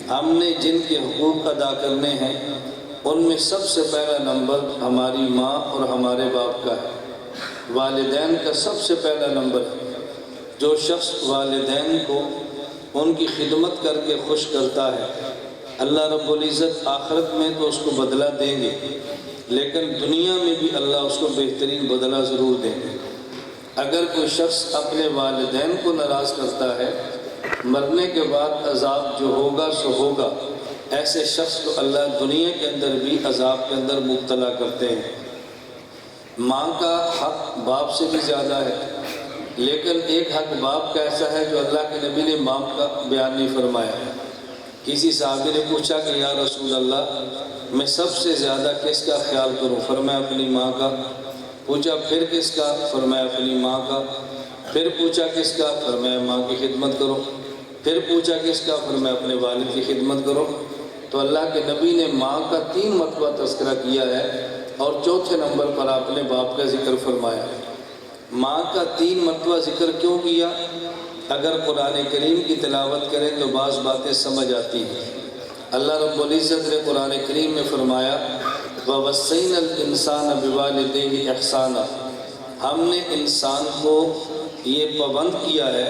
ہم نے جن کے حقوق ادا کرنے ہیں ان میں سب سے پہلا نمبر ہماری ماں اور ہمارے باپ کا ہے۔ والدین کا سب سے پہلا نمبر ہے۔ جو شخص والدین کو ان کی خدمت کر کے خوش کرتا ہے، اللہ رب العزت آخرت میں تو اس کو بدلہ دیں گے، لیکن دنیا میں بھی اللہ اس کو بہترین بدلہ ضرور دیں گے۔ اگر کوئی شخص اپنے والدین کو ناراض کرتا ہے، مرنے کے بعد عذاب جو ہوگا سو ہوگا، ایسے شخص کو اللہ دنیا کے اندر بھی عذاب کے اندر مبتلا کرتے ہیں۔ ماں کا حق باپ سے بھی زیادہ ہے، لیکن ایک حق باپ کا ایسا ہے جو اللہ کے نبی نے ماں کا بیان نہیں فرمایا۔ کسی صحابی نے پوچھا کہ یا رسول اللہ، میں سب سے زیادہ کس کا خیال کروں؟ فرمایا اپنی ماں کا۔ پوچھا پھر کس کا؟ فرمایا اپنی ماں کا۔ پھر پوچھا کس کا؟ فرمایا ماں کی خدمت کرو۔ پھر پوچھا کس کا؟ فرمایا اپنے والد کی خدمت کرو۔ تو اللہ کے نبی نے ماں کا 3 مرتبہ تذکرہ کیا ہے، اور چوتھے نمبر پر آپ نے باپ کا ذکر فرمایا۔ ماں کا 3 مرتبہ ذکر کیوں کیا؟ اگر قرآن کریم کی تلاوت کریں تو بعض باتیں سمجھ آتی ہیں۔ اللہ رب العزت نے قرآن کریم میں فرمایا وَوَصَّيْنَا الْإِنسَانَ بِوَالِدَيْهِ إِحْسَانًا، ہم نے انسان کو یہ پابند کیا ہے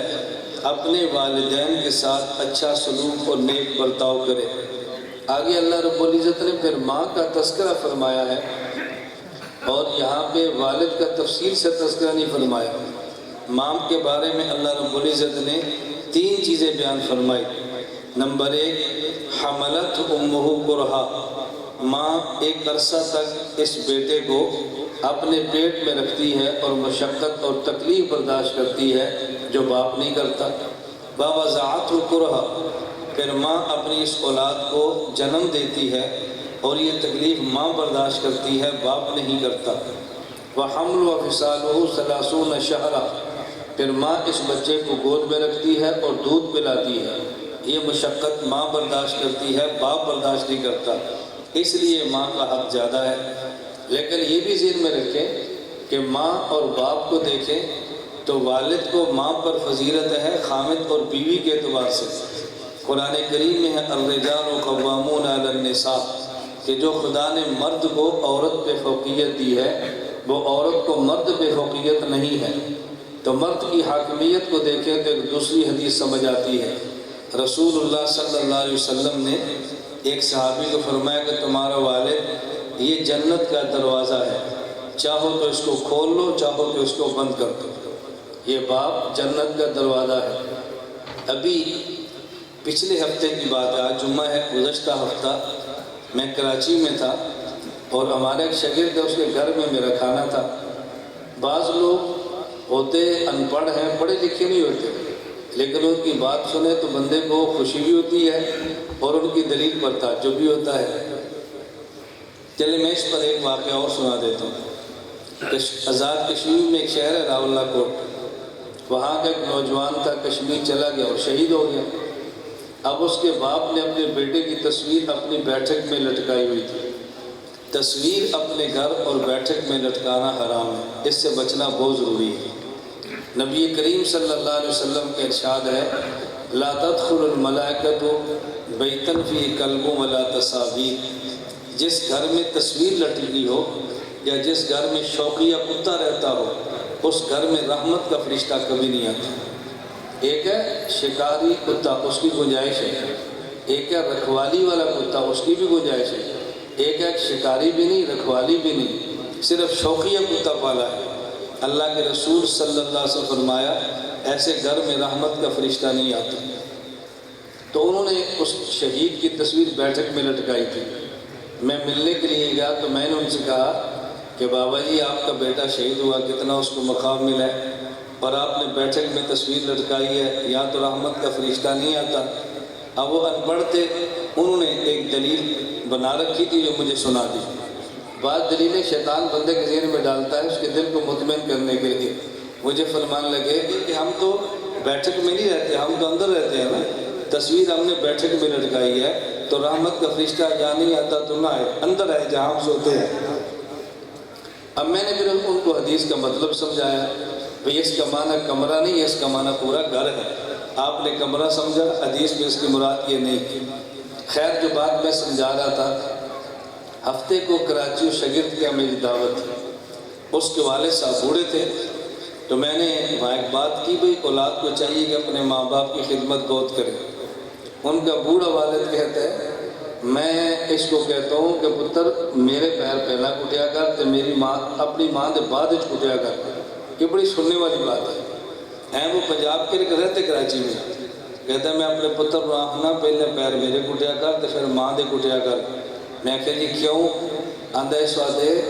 اپنے والدین کے ساتھ اچھا سلوک اور نیک برتاؤ کرے۔ آگے اللہ رب العزت نے پھر ماں کا تذکرہ فرمایا ہے، اور یہاں پہ والد کا تفصیل سے تذکرہ نہیں فرمایا۔ ماں کے بارے میں اللہ رب العزت نے 3 چیزیں بیان فرمائی۔ نمبر 1، حملت امہ کرہا، ماں ایک عرصہ تک اس بیٹے کو اپنے پیٹ میں رکھتی ہے اور مشقت اور تکلیف برداشت کرتی ہے جو باپ نہیں کرتا۔ ووضعتہ کرہا، پھر ماں اپنی اس اولاد کو جنم دیتی ہے اور یہ تکلیف ماں برداشت کرتی ہے، باپ نہیں کرتا۔ وحمل وفصالہ 30 شہرا، پھر ماں اس بچے کو گود میں رکھتی ہے اور دودھ پلاتی ہے، یہ مشقت ماں برداشت کرتی ہے، باپ برداشت نہیں کرتا، اس لیے ماں کا حق زیادہ ہے۔ لیکن یہ بھی ذہن میں رکھیں کہ ماں اور باپ کو دیکھیں تو والد کو ماں پر فضیلت ہے خامد اور بیوی کے اعتبار سے۔ قرآن کریم میں ہے الرجال قوامون علی النساء، کہ جو خدا نے مرد کو عورت پہ فوقیت دی ہے وہ عورت کو مرد پہ فوقیت نہیں ہے۔ تو مرد کی حاکمیت کو دیکھیں تو ایک دوسری حدیث سمجھ آتی ہے۔ رسول اللہ صلی اللہ علیہ وسلم نے ایک صحابی کو فرمایا کہ تمہارا والد یہ جنت کا دروازہ ہے، چاہو تو اس کو کھول لو، چاہو تو اس کو بند کر دو۔ یہ باپ جنت کا دروازہ ہے۔ ابھی پچھلے ہفتے کی بات ہے، آج جمعہ ہے، گزشتہ ہفتہ میں کراچی میں تھا اور ہمارے ایک شاگرد ہے، اس کے گھر میں میرا کھانا تھا۔ بعض لوگ ہوتے ان پڑھ ہیں، پڑھے لکھے نہیں ہوتے، لیکن ان کی بات سنے تو بندے کو خوشی بھی ہوتی ہے اور ان کی دلیل پر تعجب بھی ہوتا ہے۔ چلے میں اس پر ایک واقعہ اور سنا دیتا ہوں۔ آزاد کشمیر میں ایک شہر ہے راولہ کوٹ، وہاں کا ایک نوجوان تھا، کشمیر چلا گیا اور شہید ہو گیا۔ اب اس کے باپ نے اپنے بیٹے کی تصویر اپنی بیٹھک میں لٹکائی ہوئی تھی۔ تصویر اپنے گھر اور بیٹھک میں لٹکانا حرام ہے، اس سے بچنا بہت ضروری ہے۔ نبی کریم صلی اللہ علیہ وسلم کا ارشاد ہے لا تدخل الملائکۃ بیتا فیہ کلب ولا تصاویر، جس گھر میں تصویر لٹکی ہو یا جس گھر میں شوقیہ کتا رہتا ہو اس گھر میں رحمت کا فرشتہ کبھی نہیں آتا۔ ایک ہے شکاری کتا، اس کی گنجائش ہے، ایک ہے رکھوالی والا کتا، اس کی بھی گنجائش ہے، ایک ہے شکاری بھی نہیں رکھوالی بھی نہیں، صرف شوقیہ کتا پالا ہے۔ اللہ کے رسول صلی اللہ علیہ وسلم فرمایا ایسے گھر میں رحمت کا فرشتہ نہیں آتا۔ تو انہوں نے اس شہید کی تصویر بیٹھک میں لٹکائی تھی۔ میں ملنے کے لیے گیا تو میں نے ان سے کہا کہ بابا جی آپ کا بیٹا شہید ہوا، کتنا اس کو مقام ملا ہے، اور آپ نے بیٹھک میں تصویر لٹکائی ہے، یہاں تو رحمت کا فرشتہ نہیں آتا۔ اب وہ ان پڑھ تھے، انہوں نے ایک دلیل بنا رکھی تھی جو مجھے سنا دی۔ بعض دلیلیں شیطان بندے کے ذہن میں ڈالتا ہے اس کے دل کو مطمئن کرنے کے لیے۔ مجھے فرمان لگے کہ ہم تو بیٹھک میں نہیں رہتے، ہم تو اندر رہتے ہیں نا، تصویر ہم نے بیٹھک میں لٹکائی ہے تو رحمت کا فرشتہ جہاں نہیں آتا تو نہ آئے، اندر آئے جہاں ہم سوتے ہیں۔ اب میں نے پھر ان کو حدیث کا مطلب سمجھایا، بھئی اس کا معنی کمرہ نہیں ہے، اس کا معنی پورا گھر ہے۔ آپ نے کمرہ سمجھا، حدیث میں اس کی مراد یہ نہیں کی۔ خیر جو بات میں سمجھا رہا تھا، ہفتے کو کراچی شاگرد کا میری دعوت تھی، اس کے والد صاحب بوڑھے تھے، تو میں نے وہاں ایک بات کی، بھئی اولاد کو چاہیے کہ اپنے ماں باپ کی خدمت بہت کرے۔ ان کا بوڑھا والد کہتا ہے میں اس کو کہتا ہوں کہ پتر میرے پیر پہلا کٹیا کر تے میری ماں اپنی ماں دے بعد وچ کٹیا کر۔ یہ بڑی سننے والی بات ہے۔ وہ پنجاب کے لیے رہتے کراچی میں، کہتا ہے میں اپنے پتر کو آخنا پہلے پیر میرے کٹیا کر تے پھر ماں دے کٹیا کر۔ میں کہا جی کیوں؟ آندہ اس واسطے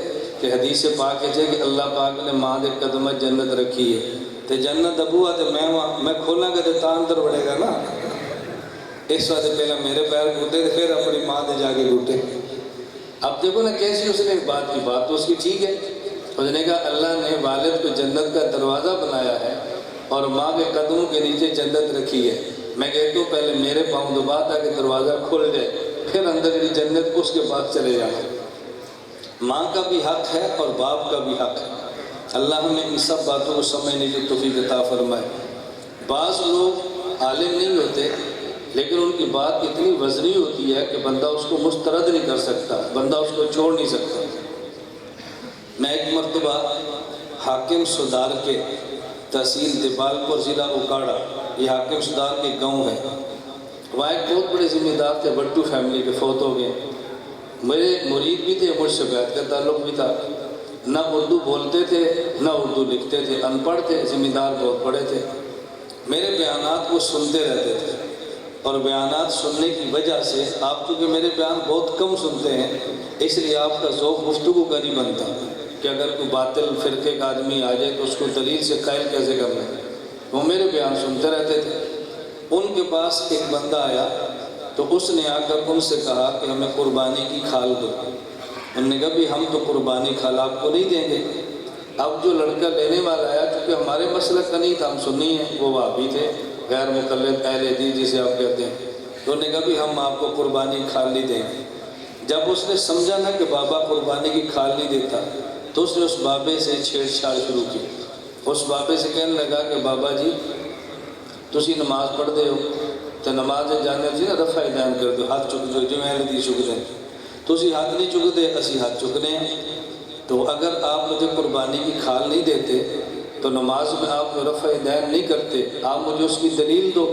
کہ حدیث پاک ہے کہ اللہ پاک نے ماں دے قدمہ جنت رکھی ہے، تے جنت ابو آتے میں کھولا کہ تے تاں اندر بڑھے گا نا، اس واسطے پہلے میرے پیر گھٹے تھے پھر اپنی ماں دے جا کے گھٹے۔ اب دیکھو نا کیسی اس نے بات کی، بات تو اس کی ٹھیک ہے۔ اس نے کہا اللہ نے والد کو جنت کا دروازہ بنایا ہے اور ماں کے قدموں کے نیچے جنت رکھی ہے۔ میں کہتا ہوں پہلے میرے پاؤں دبا تاکہ دروازہ کھل جائے، پھر اندر کی جنت اس کے پاس چلے جائے۔ ماں کا بھی حق ہے اور باپ کا بھی حق ہے۔ اللہ ہمیں ان سب باتوں کو سمجھنے کی توفیق عطا فرمائے۔ بعض لوگ عالم نہیں ہوتے لیکن ان کی بات اتنی وزنی ہوتی ہے کہ بندہ اس کو مسترد نہیں کر سکتا، بندہ اس کو چھوڑ نہیں سکتا۔ میں ایک مرتبہ حاکم سدار کے تحصیل دیبال پور ضلع اوکاڑا، یہ حاکم سدار کے گاؤں ہے، وہاں ایک بہت بڑے ذمہ دار تھے، بٹو فیملی کے، فوت ہو گئے۔ میرے مرید بھی تھے، مجھ سے بیعت کا تعلق بھی تھا، نہ اردو بولتے تھے نہ اردو لکھتے تھے، ان پڑھ تھے، ذمہ دار بہت بڑے تھے۔ میرے بیانات وہ سنتے رہتے تھے اور بیانات سننے کی وجہ سے آپ کیونکہ میرے بیان بہت کم سنتے ہیں اس لیے آپ کا ذوق گفتگو کا نہیں بنتا کہ اگر کوئی باطل فرقے کا آدمی آ جائے تو اس کو دلیل سے قائل کیسے کرنا ہے۔ وہ میرے بیان سنتے رہتے تھے۔ ان کے پاس ایک بندہ آیا تو اس نے آ کر ان سے کہا کہ ہمیں قربانی کی کھال دو۔ انہوں نے کہا بھی ہم تو قربانی کھال آپ کو نہیں دیں گے۔ اب جو لڑکا لینے والا آیا چونکہ ہمارے مسلک کا نہیں تھا، ہم سنی ہیں، وہ وہابی تھے، غیر مقلد اہل حدیث جسے آپ کہتے ہیں، تو انہوں نے کہا بھی ہم آپ کو قربانی کھال نہیں دیں گے۔ جب اس نے سمجھا نا کہ بابا قربانی کی کھال نہیں دیتا تو اس نے اس بابے سے چھیڑ چھاڑ شروع کی۔ اس بابے سے کہنے لگا کہ بابا جی تسی نماز پڑھ دے ہو تو نماز جانے تھی نا رفع دین کر دو، ہاتھ چک دو، جو اہل حدیث چک دیں، تسی ہاتھ نہیں چک دے اسی ہاتھ چکنے ہیں، تو اگر آپ مجھے قربانی کی کھال نہیں دیتے تو نماز میں آپ رفع دین نہیں کرتے، آپ مجھے اس کی دلیل دو،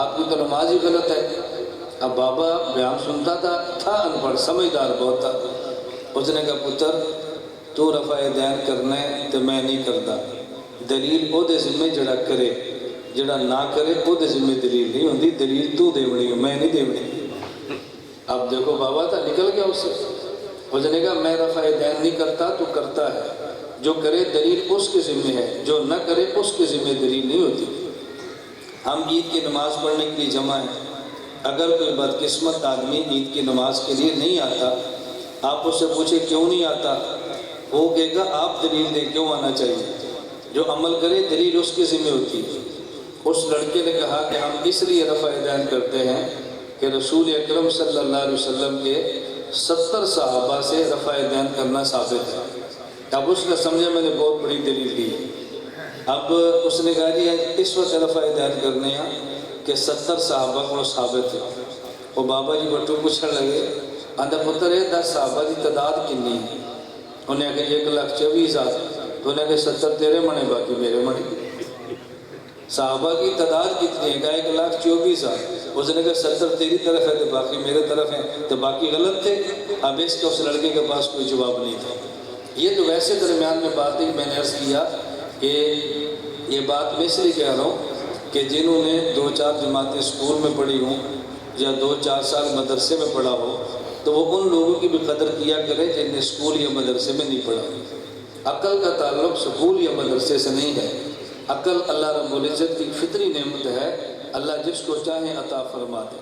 آپ کی تو نماز ہی غلط ہے۔ اب بابا بیان سنتا تھا ان پڑھ، سمجھدار بہت تھا۔ اس نے کہا پتر تو رفع دین کرنا ہے تو میں نہیں کرتا، دلیل او دے ذمہ جڑا کرے، جڑا نہ کرے او دے ذمہ دلیل نہیں ہوندی، دلیل تو دیونی ہے، میں نہیں دیونی۔ اب دیکھو بابا تھا نکل گیا اس سے۔ اس نے کہا میں رفع دین نہیں کرتا تو کرتا ہے، جو کرے دلیل اس کے ذمہ ہے، جو نہ کرے اس کے ذمہ دلیل نہیں ہوتی۔ ہم عید کی نماز پڑھنے کے لیے جمع ہیں، اگر کوئی بدقسمت آدمی عید کی نماز کے لیے نہیں آتا، آپ اس سے پوچھے کیوں نہیں آتا، وہ کہے گا آپ دلیل دیں کیوں آنا چاہیے، جو عمل کرے دلیل اس کے ذمہ ہوتی ہے۔ اس لڑکے نے کہا کہ ہم اس لیے رفع دین کرتے ہیں کہ رسول اکرم صلی اللہ علیہ وسلم کے 70 صحابہ سے رفع دین کرنا ثابت ہے۔ اب اس نے سمجھا میں نے بہت بڑی دلیل دی۔ اب اس نے کہا جی اس وقت رفع دین کرنے ہیں کہ 70 صحابہ کو ثابت ہے۔ وہ بابا جی بٹو پوچھنے لگے اندر پتر ہے 10 صحابہ کی تعداد کنی ہے؟ انہیں کہا 1,24,000۔ تو انہیں کہا 70 تیرے منے باقی میرے منے۔ صحابہ کی تعداد کتنی ہے؟ کہا 1,24,000۔ اس نے کہا 70 تیری طرف ہے تو باقی میرے طرف ہیں، تو باقی غلط تھے۔ اب اس کے اس لڑکے کے پاس کوئی جواب نہیں تھا۔ یہ تو ویسے درمیان میں بات ہے، میں نے عرض کیا کہ یہ بات میں اس لیے کہہ رہا ہوں کہ جنہوں نے 2-4 جماعتیں اسکول میں پڑھی ہوں یا 2-4 سال مدرسے میں پڑھا ہو تو وہ ان لوگوں کی بھی قدر کیا کرے جن نے اسکول یا مدرسے میں نہیں پڑھا۔ عقل کا تعلق اسکول یا مدرسے سے نہیں ہے، عقل اللہ رب العزت کی فطری نعمت ہے، اللہ جس کو چاہے عطا فرما دے۔